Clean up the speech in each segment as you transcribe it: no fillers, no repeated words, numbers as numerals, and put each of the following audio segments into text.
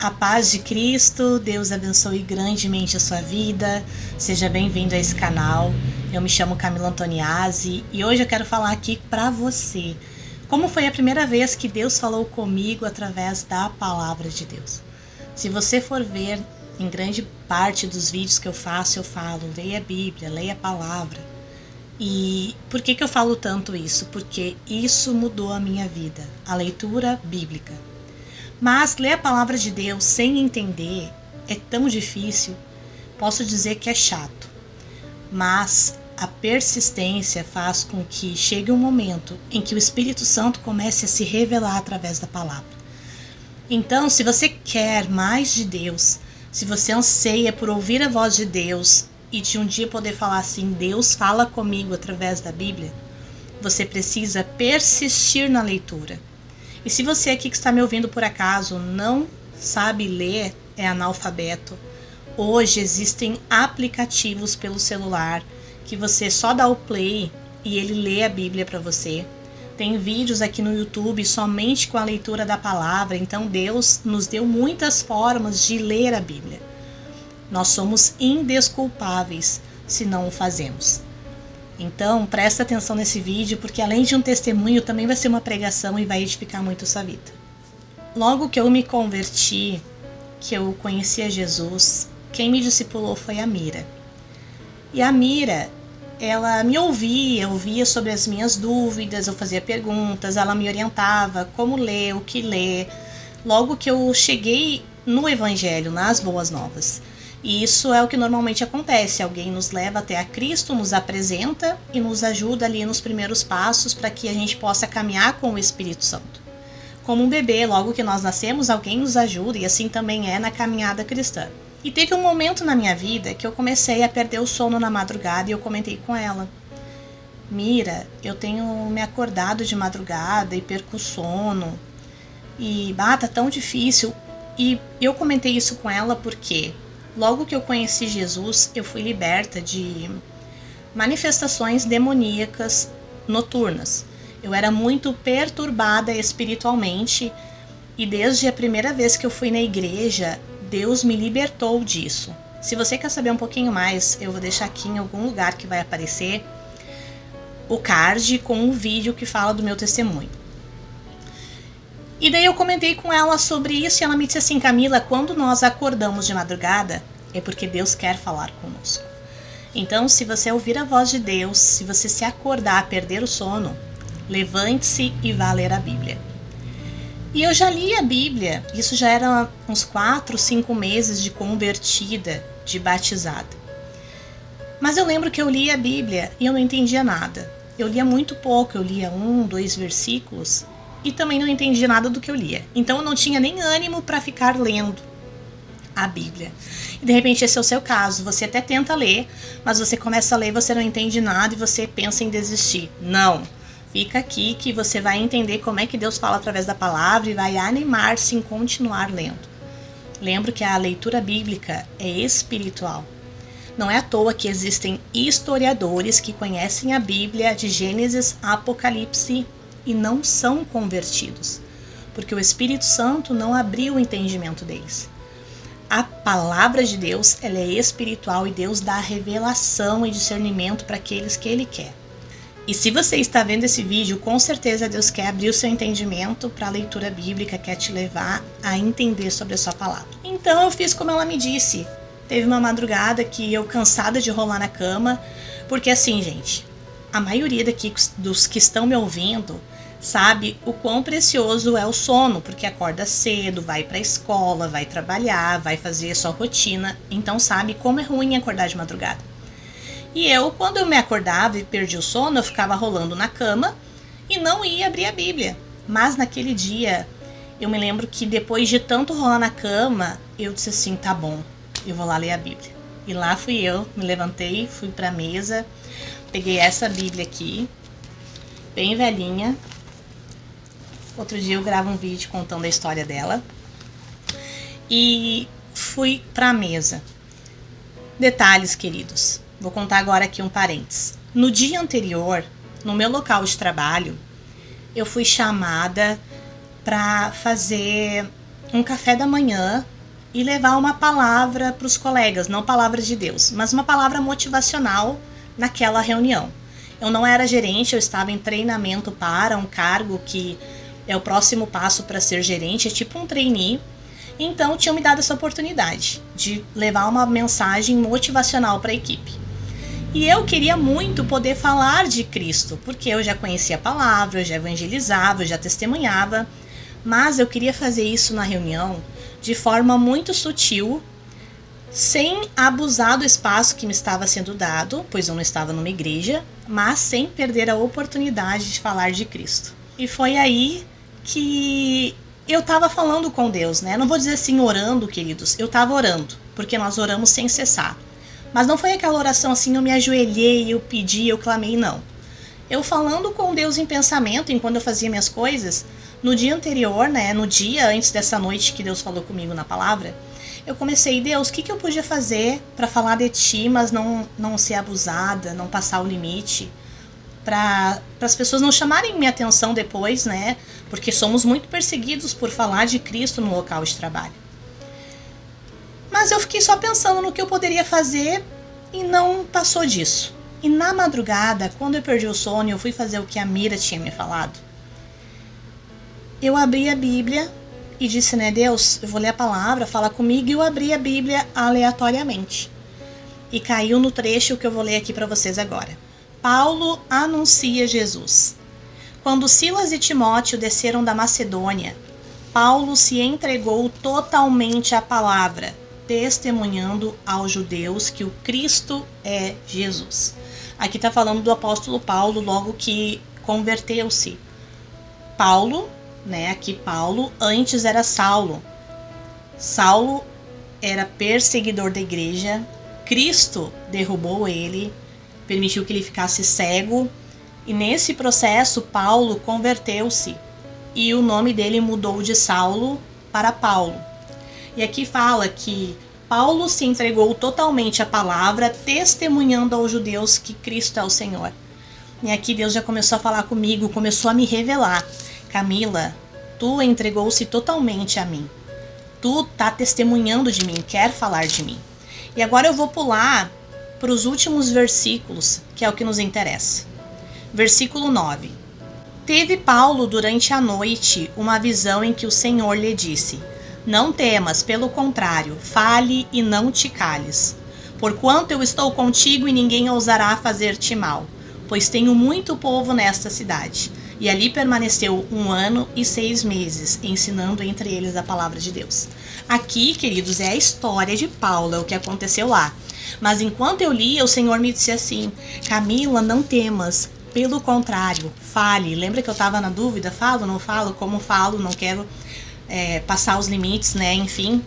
A paz de Cristo, Deus abençoe grandemente a sua vida. Seja bem-vindo a esse canal. Eu me chamo Camila Antoniazzi e hoje eu quero falar aqui para você como foi a primeira vez que Deus falou comigo através da palavra de Deus. Se você for ver em grande parte dos vídeos que eu falo, leia a Bíblia, leia a palavra. E por que eu falo tanto isso? Porque isso mudou a minha vida, a leitura bíblica. Mas ler a palavra de Deus sem entender é tão difícil, posso dizer que é chato. Mas a persistência faz com que chegue um momento em que o Espírito Santo comece a se revelar através da palavra. Então, se você quer mais de Deus, se você anseia por ouvir a voz de Deus e de um dia poder falar assim, Deus fala comigo através da Bíblia, você precisa persistir na leitura. E se você aqui que está me ouvindo por acaso não sabe ler, é analfabeto, hoje existem aplicativos pelo celular que você só dá o play e ele lê a Bíblia para você. Tem vídeos aqui no YouTube somente com a leitura da palavra, então Deus nos deu muitas formas de ler a Bíblia. Nós somos indesculpáveis se não o fazemos. Então, presta atenção nesse vídeo, porque além de um testemunho, também vai ser uma pregação e vai edificar muito a sua vida. Logo que eu me converti, que eu conheci a Jesus, quem me discipulou foi a Mira. E a Mira, ela me ouvia sobre as minhas dúvidas, eu fazia perguntas, ela me orientava como ler, o que ler. Logo que eu cheguei no Evangelho, nas Boas Novas. E isso é o que normalmente acontece, alguém nos leva até a Cristo, nos apresenta e nos ajuda ali nos primeiros passos para que a gente possa caminhar com o Espírito Santo. Como um bebê, logo que nós nascemos, alguém nos ajuda e assim também é na caminhada cristã. E teve um momento na minha vida que eu comecei a perder o sono na madrugada e eu comentei com ela. Mira, eu tenho me acordado de madrugada e perco o sono e tá tão difícil. E eu comentei isso com ela porque logo que eu conheci Jesus, eu fui liberta de manifestações demoníacas noturnas. Eu era muito perturbada espiritualmente e desde a primeira vez que eu fui na igreja, Deus me libertou disso. Se você quer saber um pouquinho mais, eu vou deixar aqui em algum lugar que vai aparecer o card com um vídeo que fala do meu testemunho. E daí eu comentei com ela sobre isso e ela me disse assim, Camila, quando nós acordamos de madrugada, é porque Deus quer falar conosco. Então, se você ouvir a voz de Deus, se você se acordar, perder o sono, levante-se e vá ler a Bíblia. E eu já li a Bíblia, isso já era uns 4, 5 meses de convertida, de batizada. Mas eu lembro que eu li a Bíblia e eu não entendia nada. Eu lia muito pouco, eu lia 1, 2 versículos e também não entendia nada do que eu lia. Então eu não tinha nem ânimo para ficar lendo a Bíblia. E de repente esse é o seu caso, você até tenta ler, mas você começa a ler, você não entende nada e você pensa em desistir. Não, fica aqui que você vai entender como é que Deus fala através da palavra e vai animar-se em continuar lendo. Lembro que a leitura bíblica é espiritual. Não é à toa que existem historiadores que conhecem a Bíblia de Gênesis a Apocalipse e não são convertidos, porque o Espírito Santo não abriu o entendimento deles. A palavra de Deus, ela é espiritual e Deus dá revelação e discernimento para aqueles que Ele quer. E se você está vendo esse vídeo, com certeza Deus quer abrir o seu entendimento para a leitura bíblica, quer te levar a entender sobre a sua palavra. Então eu fiz como ela me disse. Teve uma madrugada que eu cansada de rolar na cama, porque assim, gente, a maioria daqui dos que estão me ouvindo sabe o quão precioso é o sono, porque acorda cedo, vai para a escola, vai trabalhar, vai fazer sua rotina, então sabe como é ruim acordar de madrugada. E eu, quando eu me acordava e perdi o sono, eu ficava rolando na cama e não ia abrir a Bíblia. Mas naquele dia, eu me lembro que depois de tanto rolar na cama, eu disse assim, tá bom, eu vou lá ler a Bíblia. E lá fui eu, me levantei, fui para a mesa, peguei essa Bíblia aqui, bem velhinha. Outro dia eu gravo um vídeo contando a história dela. E fui para a mesa. Detalhes, queridos. Vou contar agora aqui um parênteses. No dia anterior, no meu local de trabalho, eu fui chamada para fazer um café da manhã e levar uma palavra para os colegas, não palavra de Deus, mas uma palavra motivacional naquela reunião. Eu não era gerente, eu estava em treinamento para um cargo que é o próximo passo para ser gerente, é tipo um trainee. Então tinham me dado essa oportunidade de levar uma mensagem motivacional para a equipe. E eu queria muito poder falar de Cristo, porque eu já conhecia a palavra, eu já evangelizava, eu já testemunhava, mas eu queria fazer isso na reunião de forma muito sutil, sem abusar do espaço que me estava sendo dado, pois eu não estava numa igreja, mas sem perder a oportunidade de falar de Cristo. E foi aí que eu estava falando com Deus, né? Não vou dizer assim orando, queridos, eu estava orando, porque nós oramos sem cessar. Mas não foi aquela oração assim, eu me ajoelhei, eu pedi, eu clamei, não. Eu falando com Deus em pensamento, enquanto eu fazia minhas coisas, no dia anterior, né, no dia antes dessa noite que Deus falou comigo na palavra, eu comecei, Deus, o que eu podia fazer para falar de Ti, mas não ser abusada, não passar o limite, para as pessoas não chamarem minha atenção depois, né, porque somos muito perseguidos por falar de Cristo no local de trabalho. Mas eu fiquei só pensando no que eu poderia fazer e não passou disso. E na madrugada, quando eu perdi o sono, eu fui fazer o que a Mira tinha me falado. Eu abri a Bíblia e disse, né, Deus, eu vou ler a palavra, fala comigo, e eu abri a Bíblia aleatoriamente. E caiu no trecho que eu vou ler aqui para vocês agora. Paulo anuncia Jesus. Quando Silas e Timóteo desceram da Macedônia, Paulo se entregou totalmente à palavra, testemunhando aos judeus que o Cristo é Jesus. Aqui está falando do apóstolo Paulo, logo que converteu-se. Paulo, né? Aqui Paulo, antes era Saulo. Saulo era perseguidor da igreja. Cristo derrubou ele, permitiu que ele ficasse cego. E nesse processo, Paulo converteu-se. E o nome dele mudou de Saulo para Paulo. E aqui fala que Paulo se entregou totalmente à palavra, testemunhando aos judeus que Cristo é o Senhor. E aqui Deus já começou a falar comigo, começou a me revelar. Camila, tu entregou-se totalmente a mim. Tu tá testemunhando de mim, quer falar de mim. E agora eu vou pular para os últimos versículos, que é o que nos interessa. Versículo 9. Teve Paulo durante a noite uma visão em que o Senhor lhe disse: não temas, pelo contrário, fale e não te cales. Porquanto eu estou contigo e ninguém ousará fazer-te mal, pois tenho muito povo nesta cidade. E ali permaneceu 1 ano e 6 meses, ensinando entre eles a palavra de Deus. Aqui, queridos, é a história de Paulo, é o que aconteceu lá. Mas enquanto eu lia, o Senhor me disse assim: Camila, não temas, pelo contrário, fale. Lembra que eu estava na dúvida? Falo, não falo? Como falo? Não quero passar os limites, né? Enfim.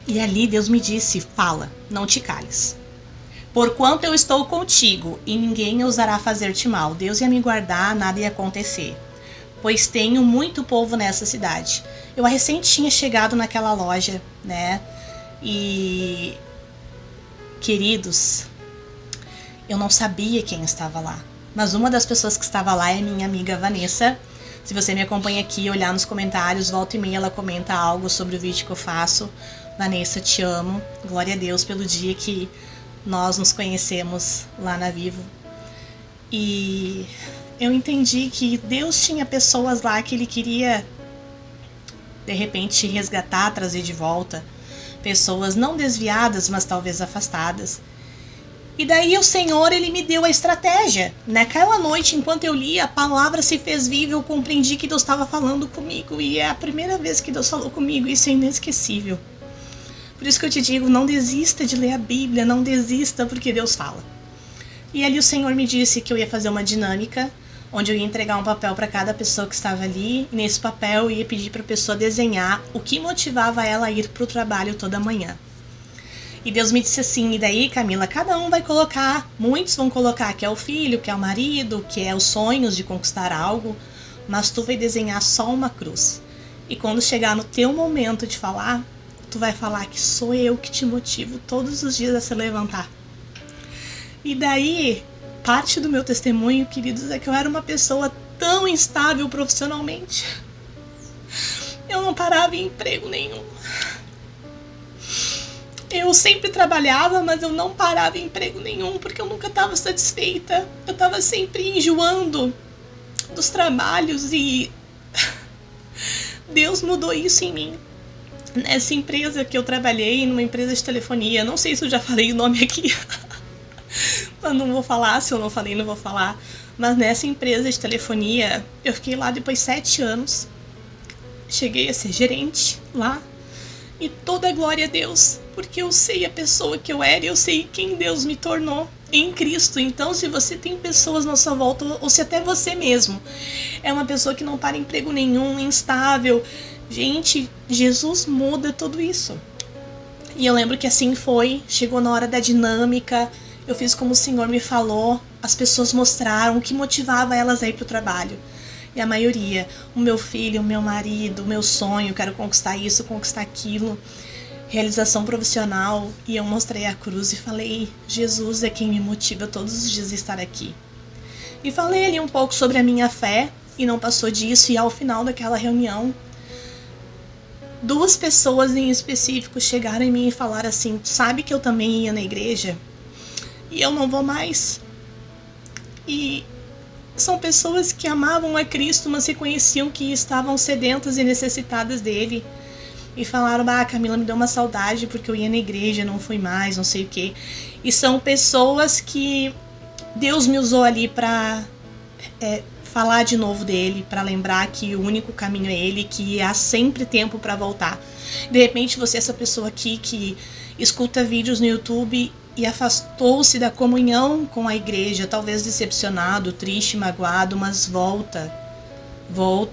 E ali Deus me disse: fala, não te cales. Porquanto eu estou contigo e ninguém ousará fazer-te mal. Deus ia me guardar, nada ia acontecer. Pois tenho muito povo nessa cidade. Eu recém tinha chegado naquela loja, né? E, queridos, eu não sabia quem estava lá. Mas uma das pessoas que estava lá é minha amiga Vanessa. Se você me acompanha aqui e olhar nos comentários, volta e meia ela comenta algo sobre o vídeo que eu faço. Vanessa, te amo. Glória a Deus pelo dia que nós nos conhecemos lá na Vivo. E eu entendi que Deus tinha pessoas lá que Ele queria, de repente, resgatar, trazer de volta. Pessoas não desviadas, mas talvez afastadas. E daí o Senhor, Ele me deu a estratégia. Naquela noite, enquanto eu lia, a palavra se fez viva, eu compreendi que Deus estava falando comigo. E é a primeira vez que Deus falou comigo, isso é inesquecível. Por isso que eu te digo, não desista de ler a Bíblia, não desista porque Deus fala. E ali o Senhor me disse que eu ia fazer uma dinâmica, onde eu ia entregar um papel para cada pessoa que estava ali. E nesse papel eu ia pedir para a pessoa desenhar o que motivava ela a ir para o trabalho toda manhã. E Deus me disse assim: e daí, Camila, cada um vai colocar, muitos vão colocar que é o filho, que é o marido, que é os sonhos de conquistar algo, mas tu vai desenhar só uma cruz. E quando chegar no teu momento de falar, tu vai falar que sou eu que te motivo todos os dias a se levantar. E daí, parte do meu testemunho, queridos, é que eu era uma pessoa tão instável profissionalmente. Eu não parava em emprego nenhum. Eu sempre trabalhava, mas eu não parava em emprego nenhum, porque eu nunca estava satisfeita. Eu estava sempre enjoando dos trabalhos e Deus mudou isso em mim. Nessa empresa que eu trabalhei, numa empresa de telefonia, não sei se eu já falei o nome aqui, mas não vou falar, se eu não falei, não vou falar. Mas nessa empresa de telefonia, eu fiquei lá depois de 7 anos. Cheguei a ser gerente lá. E toda a glória a Deus, porque eu sei a pessoa que eu era e eu sei quem Deus me tornou em Cristo. Então, se você tem pessoas na sua volta, ou se até você mesmo é uma pessoa que não para em emprego nenhum, instável, gente, Jesus muda tudo isso. E eu lembro que assim foi, chegou na hora da dinâmica, eu fiz como o Senhor me falou, as pessoas mostraram o que motivava elas a ir para o trabalho. E a maioria, o meu filho, o meu marido, o meu sonho, quero conquistar isso, conquistar aquilo, realização profissional. E eu mostrei a cruz e falei, Jesus é quem me motiva todos os dias a estar aqui. E falei ali um pouco sobre a minha fé e não passou disso. E ao final daquela reunião, 2 pessoas em específico chegaram em mim e falaram assim, sabe que eu também ia na igreja? E eu não vou mais. E são pessoas que amavam a Cristo, mas reconheciam que estavam sedentas e necessitadas dele. E falaram, Camila, me deu uma saudade porque eu ia na igreja, não fui mais, não sei o quê. E são pessoas que Deus me usou ali para falar de novo dele, para lembrar que o único caminho é ele, que há sempre tempo para voltar. De repente você é essa pessoa aqui que escuta vídeos no YouTube e afastou-se da comunhão com a igreja, talvez decepcionado, triste, magoado, mas volta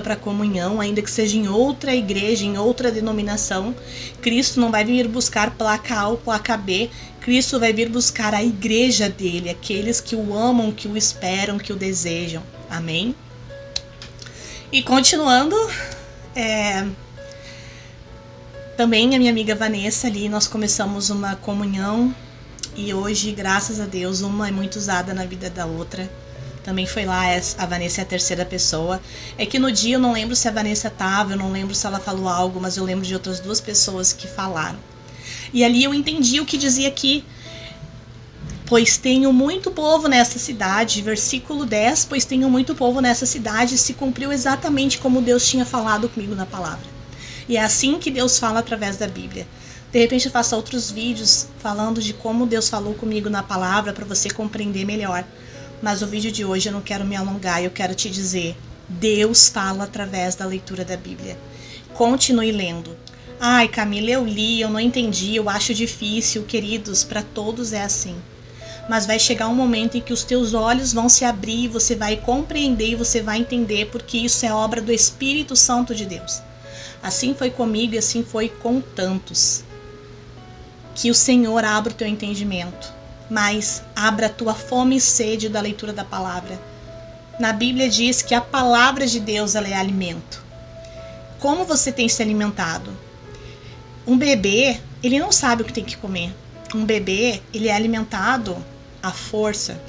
para a comunhão, ainda que seja em outra igreja, em outra denominação. Cristo não vai vir buscar placa A ou placa B, Cristo vai vir buscar a igreja dele, aqueles que o amam, que o esperam, que o desejam. Amém? E continuando, também a minha amiga Vanessa ali, nós começamos uma comunhão. E hoje, graças a Deus, uma é muito usada na vida da outra. Também foi lá, a Vanessa é a terceira pessoa. É que no dia eu não lembro se a Vanessa estava, eu não lembro se ela falou algo, mas eu lembro de outras 2 pessoas que falaram. E ali eu entendi o que dizia aqui. Pois tenho muito povo nessa cidade, versículo 10, pois tenho muito povo nessa cidade, se cumpriu exatamente como Deus tinha falado comigo na palavra. E é assim que Deus fala através da Bíblia. De repente eu faço outros vídeos falando de como Deus falou comigo na palavra para você compreender melhor. Mas o vídeo de hoje eu não quero me alongar, eu quero te dizer, Deus fala através da leitura da Bíblia. Continue lendo. Ai, Camila, eu li, eu não entendi, eu acho difícil. Queridos, para todos é assim. Mas vai chegar um momento em que os teus olhos vão se abrir, você vai compreender e você vai entender, porque isso é obra do Espírito Santo de Deus. Assim foi comigo e assim foi com tantos. Que o Senhor abra o teu entendimento, mas abra a tua fome e sede da leitura da palavra. Na Bíblia diz que a palavra de Deus ela é alimento. Como você tem se alimentado? Um bebê, ele não sabe o que tem que comer. Um bebê, ele é alimentado à força.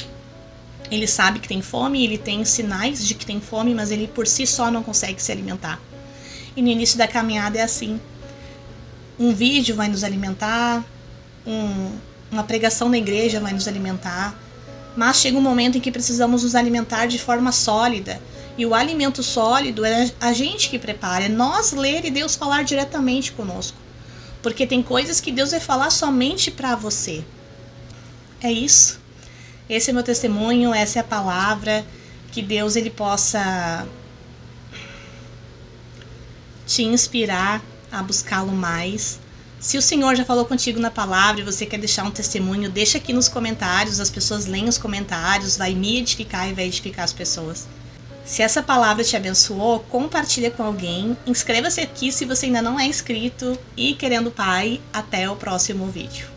Ele sabe que tem fome, ele tem sinais de que tem fome, mas ele por si só não consegue se alimentar. E no início da caminhada é assim. Um vídeo vai nos alimentar, uma pregação na igreja vai nos alimentar, mas chega um momento em que precisamos nos alimentar de forma sólida. E o alimento sólido é a gente que prepara, é nós ler e Deus falar diretamente conosco. Porque tem coisas que Deus vai falar somente para você. É isso. Esse é meu testemunho, essa é a palavra. Que Deus ele possa te inspirar a buscá-lo mais. Se o Senhor já falou contigo na palavra e você quer deixar um testemunho, deixa aqui nos comentários, as pessoas leem os comentários, vai me edificar e vai edificar as pessoas. Se essa palavra te abençoou, compartilha com alguém, inscreva-se aqui se você ainda não é inscrito e querendo Pai, até o próximo vídeo.